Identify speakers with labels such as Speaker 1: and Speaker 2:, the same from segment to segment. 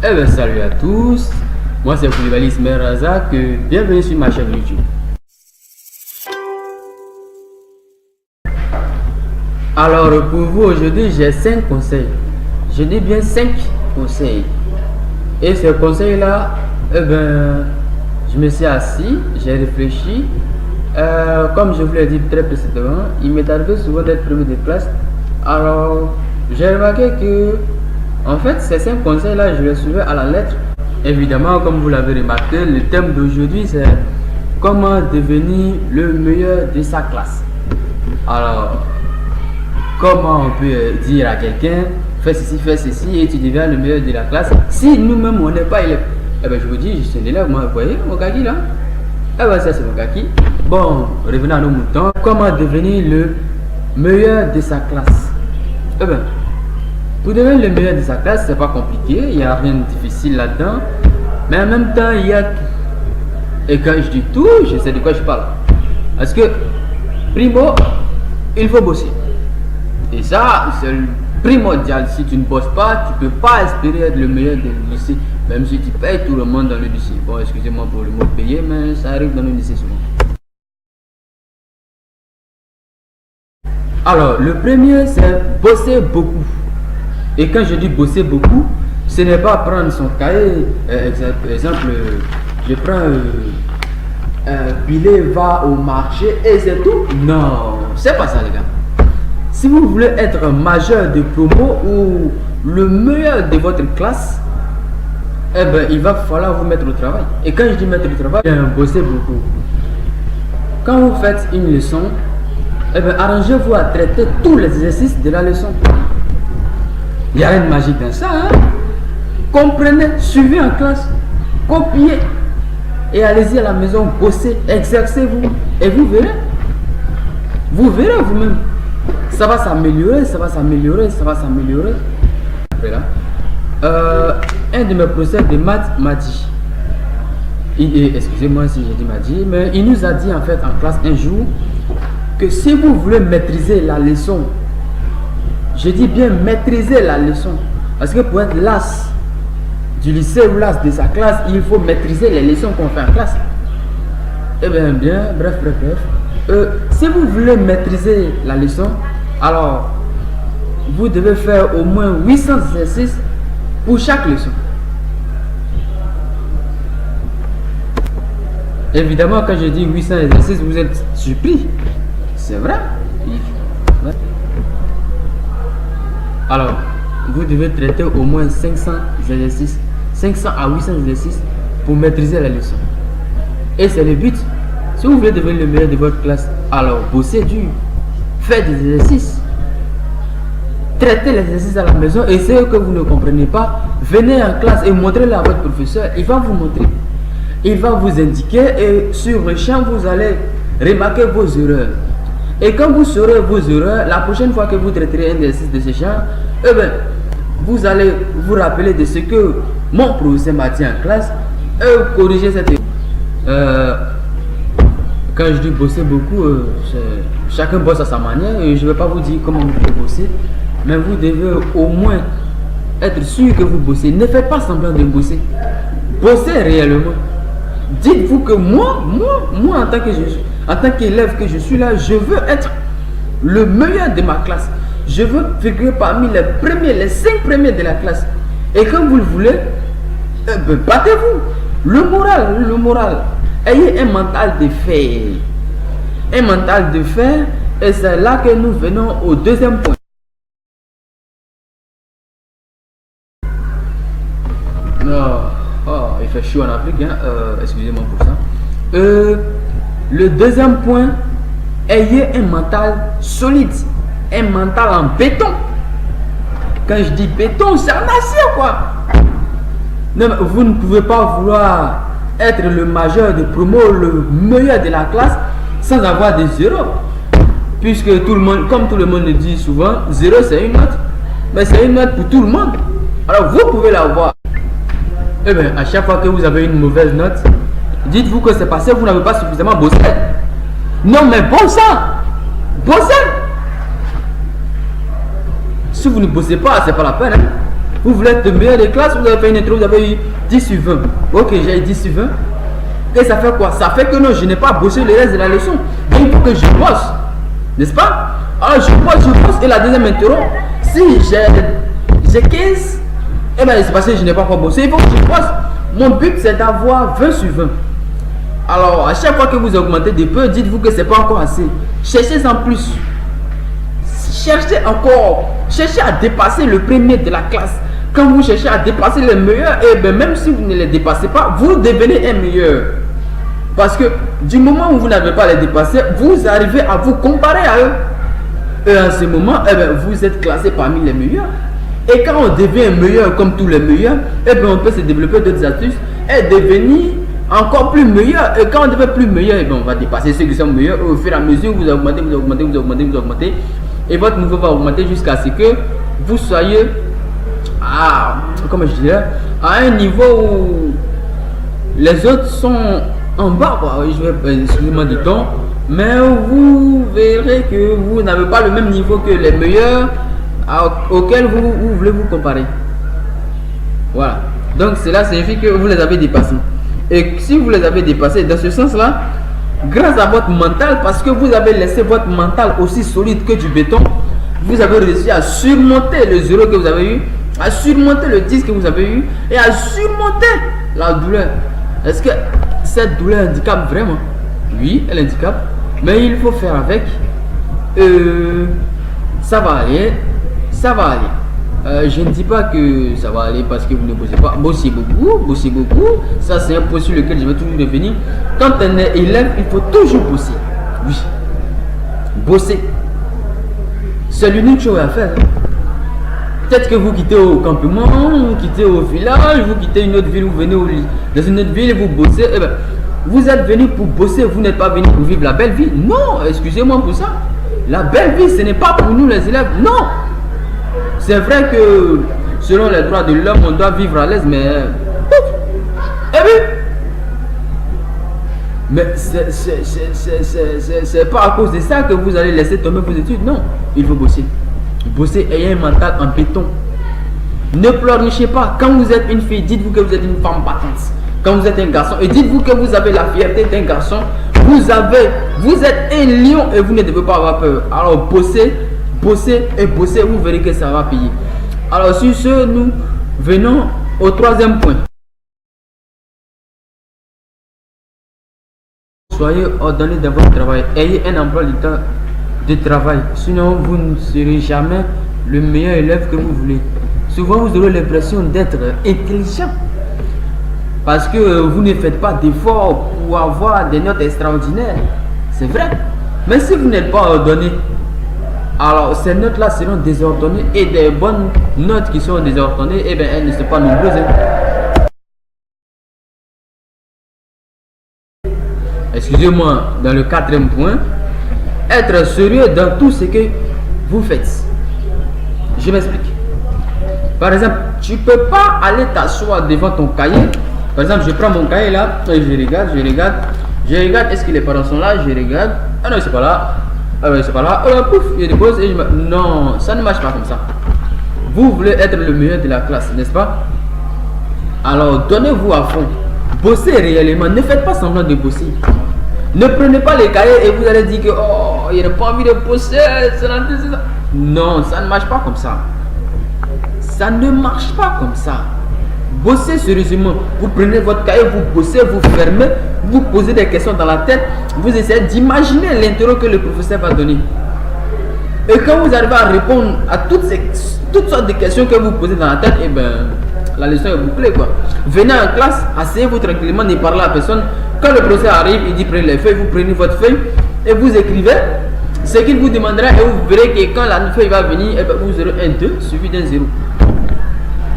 Speaker 1: Eh bien, salut à tous, moi c'est Koulibaly Ismaël Razak, bienvenue sur ma chaîne YouTube. Alors pour vous aujourd'hui j'ai 5 conseils, je dis bien 5 conseils. Et ces conseils là, eh ben, je me suis assis, j'ai réfléchi, comme je vous l'ai dit très précédemment, il m'est arrivé souvent d'être premier de classe. Alors j'ai remarqué que en fait ces 5 conseils là je les suivais à la lettre. Évidemment, comme vous l'avez remarqué, le thème d'aujourd'hui c'est comment devenir le meilleur de sa classe. Alors, comment on peut dire à quelqu'un fais ceci et tu deviens le meilleur de la classe si nous-mêmes on n'est pas élève? Eh bien, je vous dis, je suis un élève, moi, vous voyez mon kaki là? Eh bien, ça c'est mon kaki. Bon, revenons à nos moutons. Comment devenir le meilleur de sa classe? Eh bien, pour devenir le meilleur de sa classe, c'est pas compliqué, il n'y a rien de difficile là-dedans. Mais en même temps, il y a... Et quand je dis tout, je sais de quoi je parle. Parce que, primo, il faut bosser. Et ça, c'est primordial. Si tu ne bosses pas, tu ne peux pas espérer être le meilleur du lycée. Même si tu payes tout le monde dans le lycée. Bon, excusez-moi pour le mot payer, mais ça arrive dans le lycée souvent. Alors, le premier, c'est bosser beaucoup. Et quand je dis bosser beaucoup, ce n'est pas prendre son cahier, exemple, je prends Billet va au marché et c'est tout. Non, c'est pas ça les gars. Si vous voulez être un majeur de promo ou le meilleur de votre classe, eh ben, il va falloir vous mettre au travail. Et quand je dis mettre au travail, bosser beaucoup. Quand vous faites une leçon, eh ben, arrangez-vous à traiter tous les exercices de la leçon. Il n'y a rien de magique dans ça. Hein? Comprenez, suivez en classe, copiez et allez-y à la maison, bossez, exercez-vous et vous verrez. Vous verrez vous-même. Ça va s'améliorer, ça va s'améliorer, ça va s'améliorer. Un de mes professeurs de maths m'a dit, excusez-moi si j'ai dit m'a dit, mais il nous a dit en fait en classe un jour que si vous voulez maîtriser la leçon, je dis bien maîtriser la leçon, parce que pour être l'as du lycée ou l'as de sa classe, il faut maîtriser les leçons qu'on fait en classe. Eh bien, bref. Si vous voulez maîtriser la leçon, alors vous devez faire au moins 800 exercices pour chaque leçon. Évidemment, quand je dis 800 exercices, vous êtes surpris. C'est vrai. Alors, vous devez traiter au moins 500 exercices, 500 à 800 exercices pour maîtriser la leçon. Et c'est le but. Si vous voulez devenir le meilleur de votre classe, alors bossez dur, faites des exercices, traitez les exercices à la maison et ce que vous ne comprenez pas, venez en classe et montrez-le à votre professeur. Il va vous montrer, il va vous indiquer et sur le champ, vous allez remarquer vos erreurs. Et quand vous saurez vos erreurs, la prochaine fois que vous traiterez un exercice de ce genre, eh bien, vous allez vous rappeler de ce que mon professeur m'a dit en classe et corriger cette erreur. Quand je dis bosser beaucoup, chacun bosse à sa manière et je ne vais pas vous dire comment vous pouvez bosser, mais vous devez au moins être sûr que vous bossez. Ne faites pas semblant de bosser. Bossez réellement. Dites-vous que moi en tant qu'élève que je suis là, je veux être le meilleur de ma classe. Je veux figurer parmi les premiers, les 5 premiers de la classe. Et quand vous le voulez, battez-vous. Le moral. Ayez un mental de fer. Un mental de fer. Et c'est là que nous venons au deuxième point. Il fait chaud en Afrique, hein? Excusez-moi pour ça. Le deuxième point, ayez un mental solide, un mental en béton. Quand je dis béton, c'est en acier quoi. Non, mais vous ne pouvez pas vouloir être le majeur de promo, le meilleur de la classe, sans avoir des zéros. Puisque tout le monde, comme tout le monde le dit souvent, 0 c'est une note. Mais c'est une note pour tout le monde. Alors vous pouvez l'avoir. Eh bien, à chaque fois que vous avez une mauvaise note, dites-vous que c'est parce que vous n'avez pas suffisamment bossé. Non, mais bossez. Si vous ne bossez pas, c'est pas la peine. Hein? Vous voulez être le meilleur des classes, vous avez fait une intro, vous avez eu 10 sur 20. Ok, j'ai eu 10 sur 20. Et ça fait quoi? Ça fait que non, je n'ai pas bossé le reste de la leçon. Mais il faut que je bosse. N'est-ce pas? Alors je bosse. Et la deuxième intro, si j'ai 15, eh bien c'est parce que je n'ai pas encore bossé. Il faut que je bosse. Mon but c'est d'avoir 20 sur 20. Alors à chaque fois que vous augmentez des peu, dites-vous que c'est pas encore assez. Cherchez en plus. Cherchez encore. Cherchez à dépasser le premier de la classe. Quand vous cherchez à dépasser les meilleurs, et bien même si vous ne les dépassez pas, vous devenez un meilleur. Parce que du moment où vous n'avez pas les dépasser, vous arrivez à vous comparer à eux. Et en ce moment, eh bien, vous êtes classé parmi les meilleurs. Et quand on devient meilleur comme tous les meilleurs, eh bien, on peut se développer d'autres astuces et devenir encore plus meilleur. Et quand on devient plus meilleur, eh bien, on va dépasser ceux qui sont meilleurs. Au fur et à mesure, vous augmentez. Et votre niveau va augmenter jusqu'à ce que vous soyez comment je dirais, à un niveau où les autres sont en bas, excusez-moi du temps, mais vous verrez que vous n'avez pas le même niveau que les meilleurs auxquels vous voulez vous comparer. Voilà, donc cela signifie que vous les avez dépassés. Et si vous les avez dépassés dans ce sens là, grâce à votre mental, parce que vous avez laissé votre mental aussi solide que du béton, vous avez réussi à surmonter le 0 que vous avez eu, à surmonter le 10 que vous avez eu et à surmonter la douleur. Est-ce que cette douleur handicape vraiment? Oui, elle handicape, mais il faut faire avec. Ça va aller, ça va aller. Je ne dis pas que ça va aller parce que vous ne bossez pas. Bossez beaucoup. Ça, c'est un point sur lequel je vais toujours revenir. Quand on est élève, il faut toujours bosser. Oui, bosser. C'est l'unique chose à faire. Peut-être que vous quittez au campement, vous quittez au village, vous quittez une autre ville, vous venez dans une autre ville et vous bossez. Eh bien, vous êtes venu pour bosser, vous n'êtes pas venu pour vivre la belle vie. Non, excusez-moi pour ça. La belle vie, ce n'est pas pour nous les élèves. Non. C'est vrai que selon les droits de l'homme, on doit vivre à l'aise, mais... Eh bien, mais c'est pas à cause de ça que vous allez laisser tomber vos études. Non, il faut bosser. Bosser, ayez un mental en béton. Ne pleurnichez pas. Quand vous êtes une fille, dites-vous que vous êtes une femme battante. Quand vous êtes un garçon, et dites-vous que vous avez la fierté d'un garçon. Vous êtes un lion et vous ne devez pas avoir peur. Alors bossez, vous verrez que ça va payer. Alors sur ce, nous venons au troisième point. Soyez ordonné dans votre travail. Ayez un emploi de travail. Sinon, vous ne serez jamais le meilleur élève que vous voulez. Souvent, vous aurez l'impression d'être intelligent. Parce que vous ne faites pas d'efforts pour avoir des notes extraordinaires. C'est vrai. Mais si vous n'êtes pas ordonné, alors ces notes-là seront désordonnées. Et des bonnes notes qui sont désordonnées, eh bien, elles ne sont pas nombreuses. Excusez-moi, dans le quatrième point, être sérieux dans tout ce que vous faites. Je m'explique. Par exemple, tu ne peux pas aller t'asseoir devant ton cahier. Par exemple, je prends mon cahier là, et je regarde, est-ce que les parents sont là, je regarde. Ah non, c'est pas là. Ah ouais, c'est pas là. Oh, pouf, il dépose et je me... Non, ça ne marche pas comme ça. Vous voulez être le meilleur de la classe, n'est-ce pas? Alors, donnez-vous à fond. Bossez réellement, ne faites pas semblant de bosser. Ne prenez pas les cahiers et vous allez dire que oh, il n'a pas envie de bosser. Non, ça ne marche pas comme ça. Ça ne marche pas comme ça. Bossez sérieusement. Vous prenez votre cahier, vous bossez, vous fermez, vous posez des questions dans la tête, vous essayez d'imaginer l'intérêt que le professeur va donner. Et quand vous arrivez à répondre à toutes sortes de questions que vous posez dans la tête, et bien, la leçon est bouclée quoi. Venez en classe, asseyez-vous tranquillement, ne parlez à personne. Quand le professeur arrive, il dit prenez les feuilles, vous prenez votre feuille et vous écrivez ce qu'il vous demandera et vous verrez que quand la feuille va venir, eh bien, vous aurez un 2 suivi d'un 0.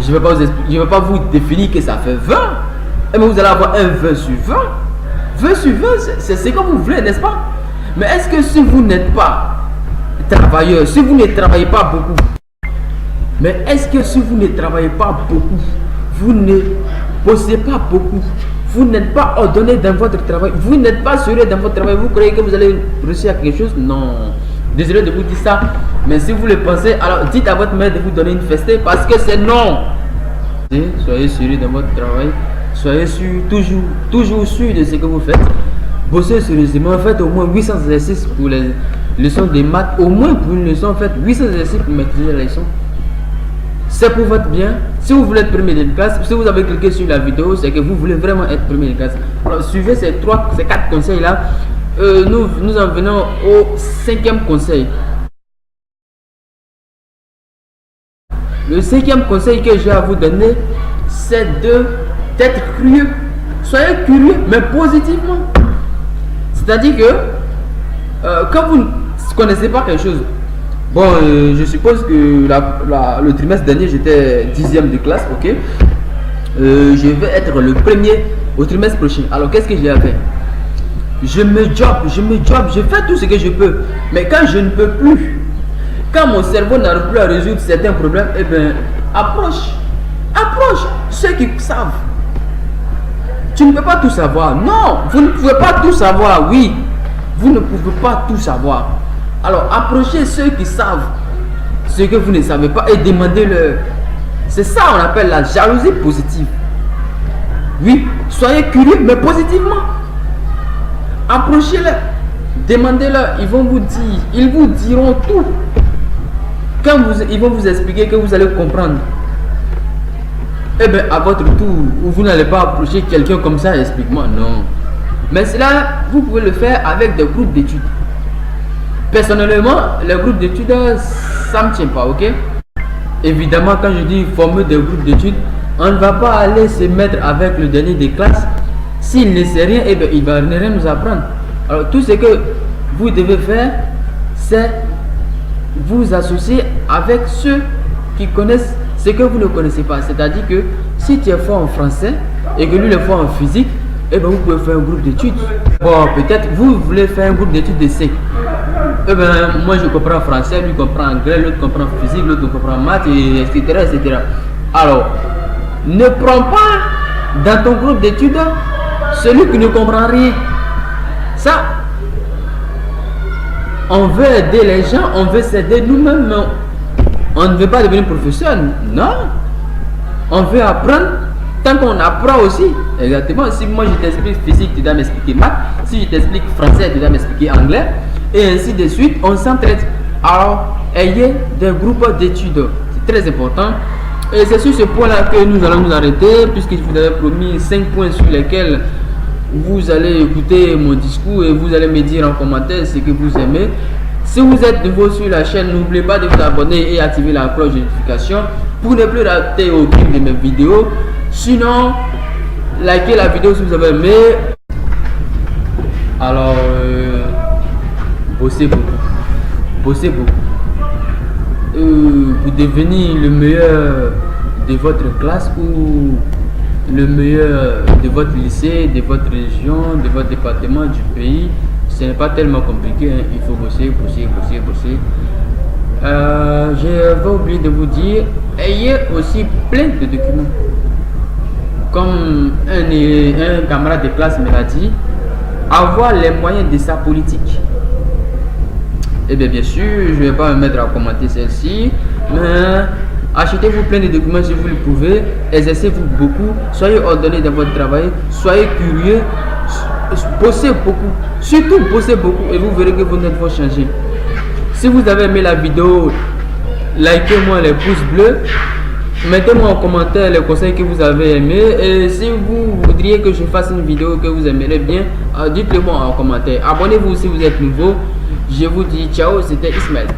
Speaker 1: Je ne vais pas vous définir que ça fait 20, et bien vous allez avoir un 20 sur 20. 20 sur 20, c'est ce que vous voulez, n'est-ce pas? Mais est-ce que si vous n'êtes pas travailleur, si vous ne travaillez pas beaucoup, mais est-ce que si vous ne travaillez pas beaucoup, vous ne bossez pas beaucoup, vous n'êtes pas ordonné dans votre travail, vous n'êtes pas sérieux dans votre travail, vous croyez que vous allez réussir à quelque chose? Non. Désolé de vous dire ça, mais si vous le pensez, alors dites à votre mère de vous donner une fessée parce que c'est non. Soyez sérieux dans votre travail, soyez sûr, toujours sûr de ce que vous faites. Bossez sérieusement, faites au moins 800 exercices pour les leçons de maths. Au moins pour une leçon, faites 800 exercices pour maîtriser la leçon. C'est pour votre bien. Si vous voulez être premier de classe, si vous avez cliqué sur la vidéo, c'est que vous voulez vraiment être premier de classe. Alors suivez ces 4 conseils là. Nous en venons au 5e conseil. Le 5e conseil que j'ai à vous donner, c'est d'être curieux. Soyez curieux, mais positivement. C'est-à-dire que quand vous ne connaissez pas quelque chose, bon, je suppose que le trimestre dernier, j'étais 10e de classe, ok. Je vais être le premier au trimestre prochain. Alors, qu'est-ce que j'ai à faire? Je me job, je fais tout ce que je peux. Mais quand je ne peux plus, quand mon cerveau n'arrive plus à résoudre certains problèmes, eh bien, approche ceux qui savent. Tu ne peux pas tout savoir. Non, vous ne pouvez pas tout savoir. Oui, vous ne pouvez pas tout savoir. Alors, approchez ceux qui savent ce que vous ne savez pas et demandez-leur. C'est ça qu'on appelle la jalousie positive. Oui, soyez curieux, mais positivement. Approchez-les, demandez-leur, ils vont vous dire, ils vous diront tout. Quand ils vont vous expliquer que vous allez comprendre. Eh bien, à votre tour, vous n'allez pas approcher quelqu'un comme ça, explique-moi, non. Mais cela, vous pouvez le faire avec des groupes d'études. Personnellement, les groupes d'études, ça ne me tient pas, ok? Évidemment, quand je dis former des groupes d'études, on ne va pas aller se mettre avec le dernier des classes. S'il ne sait rien, eh bien, il ne va rien nous apprendre. Alors, tout ce que vous devez faire, c'est vous associer avec ceux qui connaissent ce que vous ne connaissez pas. C'est-à-dire que si tu es fort en français et que lui est fort en physique, eh bien, vous pouvez faire un groupe d'études. Bon, peut-être vous voulez faire un groupe d'études de 5. Eh bien, moi je comprends français, lui comprend anglais, l'autre comprend physique, l'autre comprend maths, etc., etc. Alors, ne prends pas dans ton groupe d'études celui qui ne comprend rien. Ça, on veut aider les gens, on veut s'aider nous-mêmes, mais on ne veut pas devenir professeur. Non, on veut apprendre. Tant qu'on apprend aussi, exactement. Si moi je t'explique physique, tu dois m'expliquer maths. Si je t'explique français, tu dois m'expliquer anglais. Et ainsi de suite, on s'entraide. Alors, ayez des groupes d'études. C'est très important. Et c'est sur ce point-là que nous allons nous arrêter, puisque je vous avais promis 5 points sur lesquels vous allez écouter mon discours et vous allez me dire en commentaire ce que vous aimez. Si vous êtes nouveau sur la chaîne, n'oubliez pas de vous abonner et activer la cloche de notification pour ne plus rater aucune de mes vidéos. Sinon, likez la vidéo si vous avez aimé. Alors, bossez beaucoup. Bossez beaucoup. Vous devenez le meilleur de votre classe ou le meilleur de votre lycée, de votre région, de votre département, du pays. Ce n'est pas tellement compliqué, hein. Il faut bosser. J'ai oublié de vous dire, ayez aussi plein de documents. Comme un camarade de classe me l'a dit, avoir les moyens de sa politique. Et bien sûr, je ne vais pas me mettre à commenter celle-ci, mais achetez-vous plein de documents si vous le pouvez, exercez-vous beaucoup, soyez ordonné dans votre travail, soyez curieux, bossez beaucoup, surtout bossez beaucoup et vous verrez que vos notes vont changer. Si vous avez aimé la vidéo, likez-moi les pouces bleus. Mettez-moi en commentaire les conseils que vous avez aimés. Et si vous voudriez que je fasse une vidéo que vous aimerez bien, dites-le moi en commentaire. Abonnez-vous si vous êtes nouveau. Je vous dis ciao, c'était Ismaël.